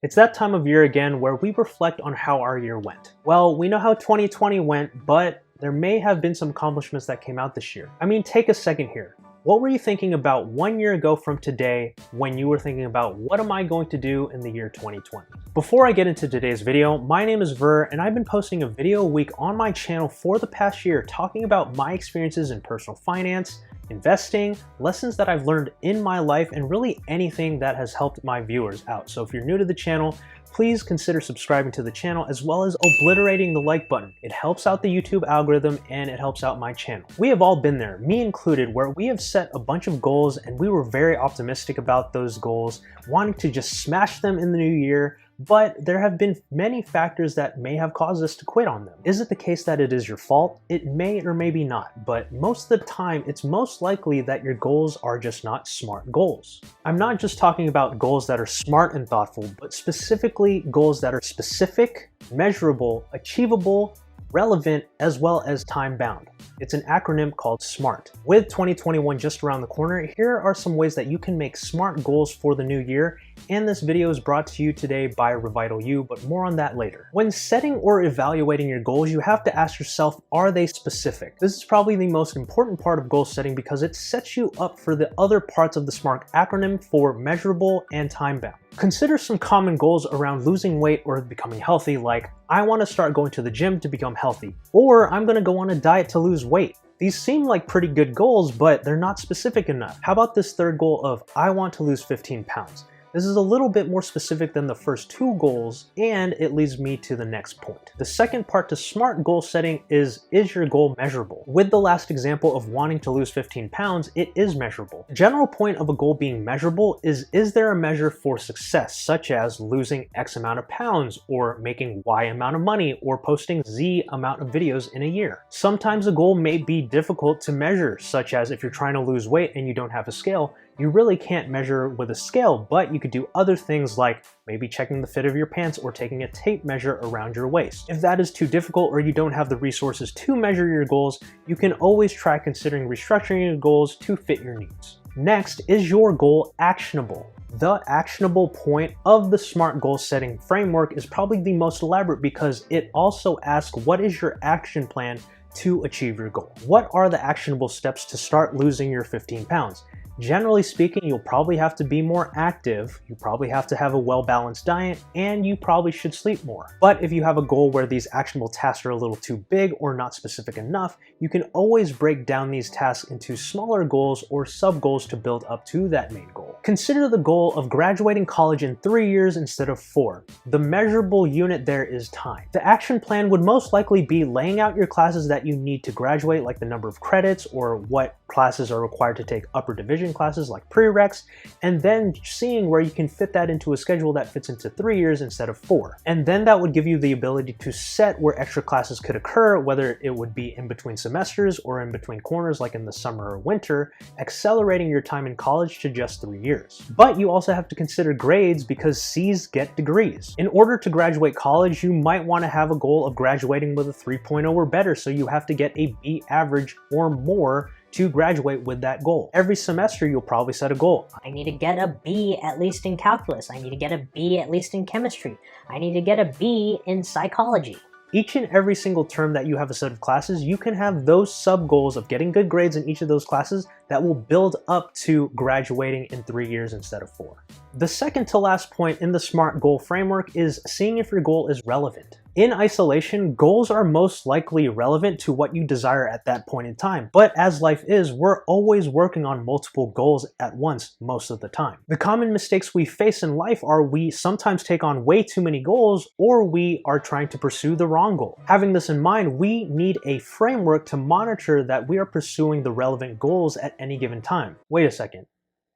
It's that time of year again where we reflect on how our year went. Well, we know how 2020 went, but there may have been some accomplishments that came out this year. I mean, take a second here. What were you thinking about 1 year ago from today when you were thinking about what am I going to do in the year 2020? Before I get into today's video, my name is Ver and I've been posting a video a week on my channel for the past year talking about my experiences in personal finance, investing, lessons that I've learned in my life, and really anything that has helped my viewers out. So if you're new to the channel, please consider subscribing to the channel as well as obliterating the like button. It helps out the YouTube algorithm and it helps out my channel. We have all been there, me included, where we have set a bunch of goals and we were very optimistic about those goals, wanting to just smash them in the new year, but there have been many factors that may have caused us to quit on them. Is it the case that it is your fault? It may or maybe not, but most of the time, it's most likely that your goals are just not smart goals. I'm not just talking about goals that are smart and thoughtful, but specifically goals that are specific, measurable, achievable, relevant, as well as time-bound. It's an acronym called SMART. With 2021 just around the corner, here are some ways that you can make SMART goals for the new year, and this video is brought to you today by Revital U, but more on that later. When setting or evaluating your goals, you have to ask yourself, are they specific? This is probably the most important part of goal setting because it sets you up for the other parts of the SMART acronym for measurable and time-bound. Consider some common goals around losing weight or becoming healthy, like I want to start going to the gym to become healthy, or I'm going to go on a diet to lose weight. These seem like pretty good goals, but they're not specific enough. How about this third goal of I want to lose 15 pounds? This is a little bit more specific than the first two goals, and it leads me to the next point. The second part to SMART goal setting is your goal measurable? With the last example of wanting to lose 15 pounds, it is measurable. The general point of a goal being measurable is there a measure for success, such as losing X amount of pounds, or making Y amount of money, or posting Z amount of videos in a year? Sometimes a goal may be difficult to measure, such as if you're trying to lose weight and you don't have a scale, you really can't measure with a scale, but you could do other things like maybe checking the fit of your pants or taking a tape measure around your waist. If that is too difficult or you don't have the resources to measure your goals, you can always try considering restructuring your goals to fit your needs. Next, is your goal actionable? The actionable point of the SMART goal setting framework is probably the most elaborate because it also asks what is your action plan to achieve your goal? What are the actionable steps to start losing your 15 pounds? Generally speaking, you'll probably have to be more active, you probably have to have a well-balanced diet, and you probably should sleep more. But if you have a goal where these actionable tasks are a little too big or not specific enough, you can always break down these tasks into smaller goals or sub-goals to build up to that main goal. Consider the goal of graduating college in 3 years instead of 4. The measurable unit there is time. The action plan would most likely be laying out your classes that you need to graduate, like the number of credits or what classes are required to take upper division classes like prereqs, and then seeing where you can fit that into a schedule that fits into 3 years instead of 4. And then that would give you the ability to set where extra classes could occur, whether it would be in between semesters or in between corners like in the summer or winter, accelerating your time in college to just 3 years. But you also have to consider grades because C's get degrees. In order to graduate college, you might want to have a goal of graduating with a 3.0 or better, so you have to get a B average or more to graduate with that goal. Every semester, you'll probably set a goal. I need to get a B at least in calculus. I need to get a B at least in chemistry. I need to get a B in psychology. Each and every single term that you have a set of classes, you can have those sub-goals of getting good grades in each of those classes that will build up to graduating in 3 years instead of 4. The second to last point in the SMART goal framework is seeing if your goal is relevant. In isolation, goals are most likely relevant to what you desire at that point in time, but as life is, we're always working on multiple goals at once most of the time. The common mistakes we face in life are we sometimes take on way too many goals, or we are trying to pursue the wrong goal. Having this in mind, we need a framework to monitor that we are pursuing the relevant goals at any given time. Wait a second.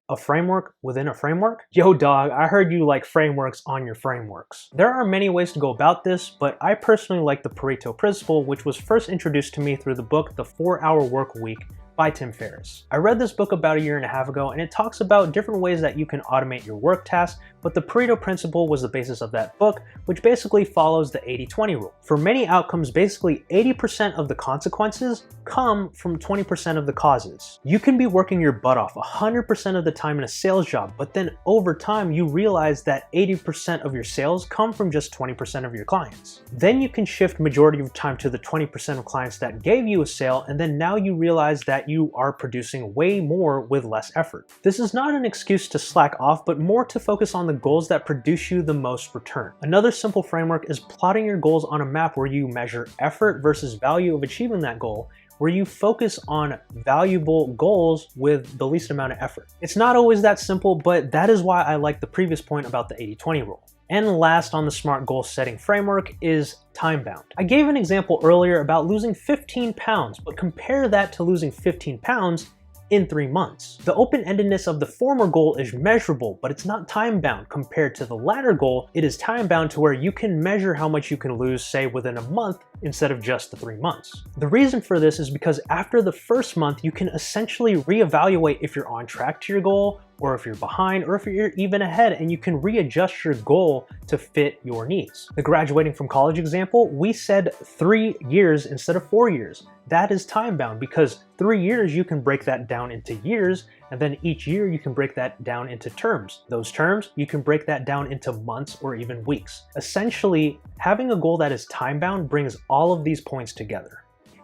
A framework within a framework? Yo dog, I heard you like frameworks on your frameworks. There are many ways to go about this, but I personally like the Pareto principle, which was first introduced to me through the book The 4-Hour Work Week by Tim Ferriss. I read this book about 1.5 years ago, and it talks about different ways that you can automate your work tasks but the Pareto principle was the basis of that book, which basically follows the 80-20 rule. For many outcomes, basically 80% of the consequences come from 20% of the causes. You can be working your butt off 100% of the time in a sales job, but then over time you realize that 80% of your sales come from just 20% of your clients. Then you can shift majority of time to the 20% of clients that gave you a sale, and then now you realize that you are producing way more with less effort. This is not an excuse to slack off, but more to focus on the goals that produce you the most return. Another simple framework is plotting your goals on a map where you measure effort versus value of achieving that goal, where you focus on valuable goals with the least amount of effort. It's not always that simple, but that is why I like the previous point about the 80-20 rule. And last on the SMART goal setting framework is time bound. I gave an example earlier about losing 15 pounds, but compare that to losing 15 pounds in 3 months. The open-endedness of the former goal is measurable, but it's not time-bound. Compared to the latter goal, it is time-bound to where you can measure how much you can lose, say, within a month instead of just the 3 months. The reason for this is because after the first month, you can essentially reevaluate if you're on track to your goal, or if you're behind, or if you're even ahead, and you can readjust your goal to fit your needs. The graduating from college example, we said 3 years instead of 4 years. That is time bound because 3 years you can break that down into years, and then each year you can break that down into terms. Those terms, you can break that down into months or even weeks. Essentially, having a goal that is time bound brings all of these points together.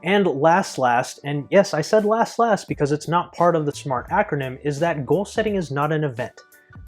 And last, and yes, I said last because it's not part of the SMART acronym, is that goal setting is not an event.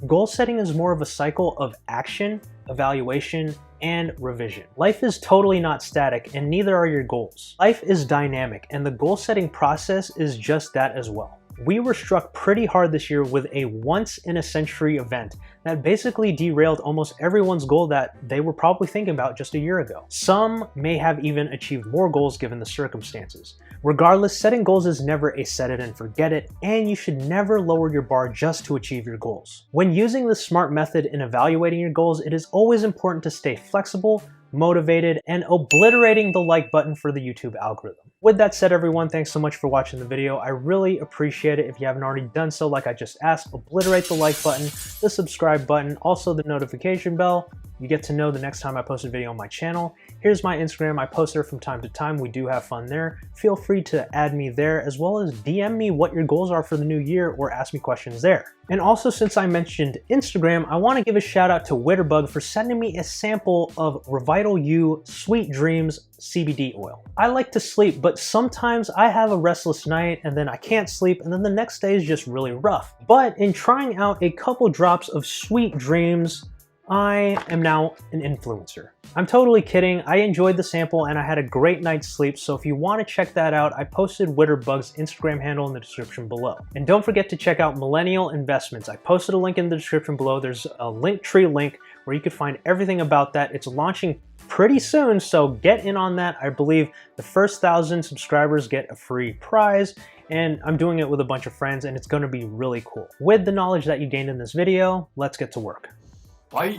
Goal setting is more of a cycle of action, evaluation, and revision. Life is totally not static, and neither are your goals. Life is dynamic, and the goal setting process is just that as well. We were struck pretty hard this year with a once-in-a-century event that basically derailed almost everyone's goal that they were probably thinking about just a year ago. Some may have even achieved more goals given the circumstances. Regardless, setting goals is never a set it and forget it, and you should never lower your bar just to achieve your goals. When using the SMART method in evaluating your goals, it is always important to stay flexible, motivated, and obliterating the like button for the YouTube algorithm. With that said, everyone, thanks so much for watching the video. I really appreciate it. If you haven't already done so, like I just asked, obliterate the like button, the subscribe button, also the notification bell. You get to know the next time I post a video on my channel. Here's my Instagram. I post there from time to time. We do have fun there. Feel free to add me there, as well as DM me what your goals are for the new year or ask me questions there. And also, since I mentioned Instagram, I want to give a shout out to Witterbug for sending me a sample of Revital U Sweet Dreams CBD oil. I like to sleep, but sometimes I have a restless night and then I can't sleep, and then the next day is just really rough. But in trying out a couple drops of Sweet Dreams, I am now an influencer. I'm totally kidding. I enjoyed the sample and I had a great night's sleep, so if you want to check that out, I posted Witterbug's Instagram handle in the description below. And don't forget to check out Millennial Investments. I posted a link in the description below. There's a Linktree link where you can find everything about that. It's launching pretty soon, so get in on that. I believe the first 1,000 subscribers get a free prize, and I'm doing it with a bunch of friends, and it's going to be really cool. With the knowledge that you gained in this video, let's get to work. Bye.